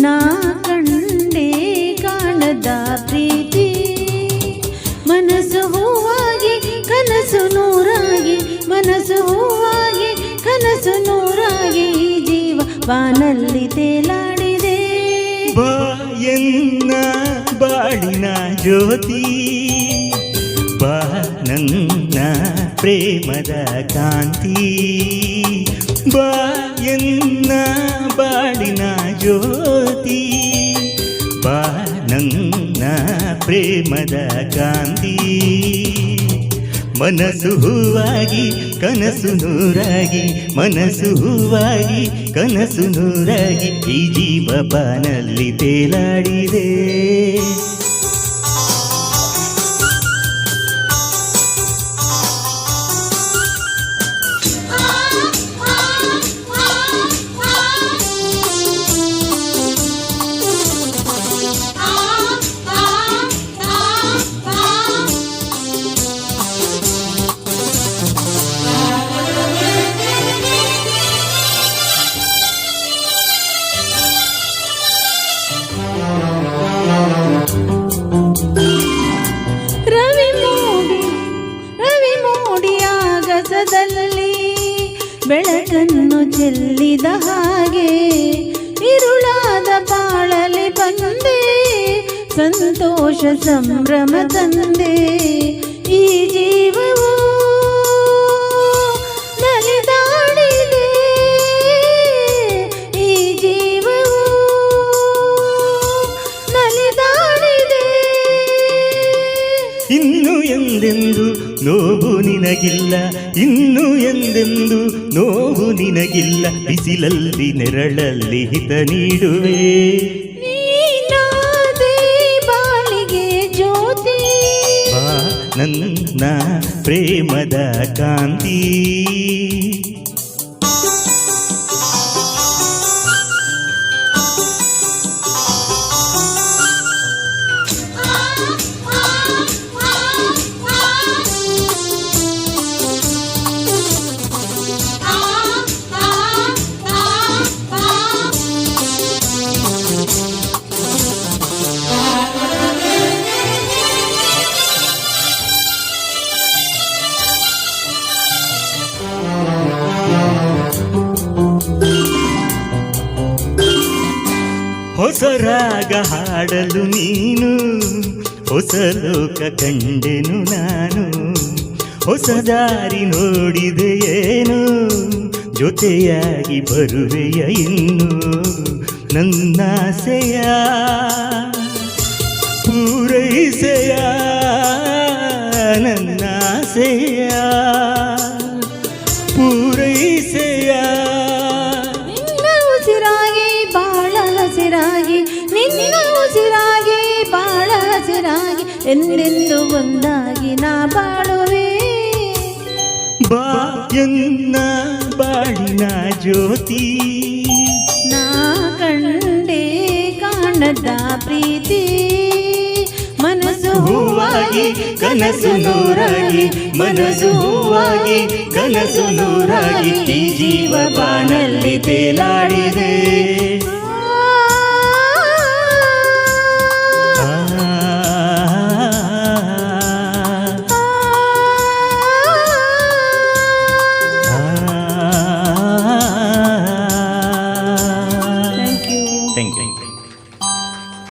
ನಾ ಕಂಡೆ ಕಾಣದ ಪ್ರೀತಿ ಮನಸ್ಸು ಹೂವಾಗಿ ಕನಸು ನೂರಾಗಿ ಮನಸ್ಸು ಹೂವಾಗಿ ಕನಸು ನೂರಾಗಿ ಜೀವ ಬಾನಲ್ಲಿ ತೇಲಾಡಿದೆ ಬಾ ಎನ್ನ ಬಾಳಿನ ಜ್ಯೋತಿ ಬಾ ನನ್ನ ಪ್ರೇಮದ ಕಾಂತಿ ಬಾ ಎನ್ನ ಬಾಳಿನ ಜ್ಯೋತಿ ಬಾ ನನ್ನ ಪ್ರೇಮದ ಕಾಂತಿ ಮನಸ್ಸು ಹೂವಾಗಿ ಕನಸು ನೂರಾಗಿ ಮನಸ್ಸು ಹೂವಾಗಿ ಕನಸು ನೂರಾಗಿ ಈ ಜೀವ ಬಾನಲ್ಲಿ ತೇಲಾಡಿದೆ ರವಿ ಮೂಡಿ ಆಗಸದಲ್ಲಿ ಬೆಳಕನ್ನು ಚೆಲ್ಲಿದ ಹಾಗೆ ಇರುಳಾದ ಬಾಳಲಿ ಬಂದೆ ಸಂತೋಷ ಸಂಭ್ರಮ ತಂದೆ ಈ ಜೀವವು ನಲಿದಾಡಿದೆ ಈ ಜೀವವು ನಲಿದಾಡಿದೆ ಇನ್ನು ಎಂದೆಂದು ನೋವು ನಿನಗಿಲ್ಲ ಇನ್ನು ಎಂದೆಂದು ನೋವು ನಿನಗಿಲ್ಲ ಬಿಸಿಲಲ್ಲಿ ನೆರಳಲ್ಲಿ ಹಿತ ನೀಡುವೆ ನೀನಾದೆ ಬಾಳಿಗೆ ಜ್ಯೋತಿ ಬಾ ನನ್ನ ಪ್ರೇಮದ ಕಾಂತಿ ಹೊಸ ರಾಗ ಹಾಡಲು ನೀನು ಹೊಸ ಲೋಕ ಕಂಡೆನು ನಾನು ಹೊಸ ದಾರಿ ನೋಡಿದೆಯೇನು ಜೊತೆಯಾಗಿ ಬರುವೆಯ ಇನ್ನು ನನ್ನಾಸೆಯ ಪೂರೈಸೆಯ ನನ್ನಾಸೆಯ ಪೂರೈಸೆಯ ನಿನ್ನ ಉಸಿರಾಗಿ ಬಾಳ ಹಸಿರಾಗಿ ನಿನ್ನ ಉಸಿರಾಗಿ ಬಾಳ ಹಸಿರಾಗಿ ಎಂದೆಂದು ಒಂದಾಗಿ ನಾ ಬಾಳುವೆ ಬಾ ಎನ್ನ ಬಾಳಿನ ಜ್ಯೋತಿ ನಾ ಕಂಡೆ ಕಾಣದ ಪ್ರೀತಿ ಮನಸ್ಸು ಹೂವಾಗಿ ಕನಸು ನೂರಾಗಿ ಮನಸ್ಸು ಹೂವಾಗಿ ಕನಸು ನೂರಾಗಿ ಈ ಜೀವ ಬಾನಲ್ಲಿ ತೇಲಾಡಿದೆ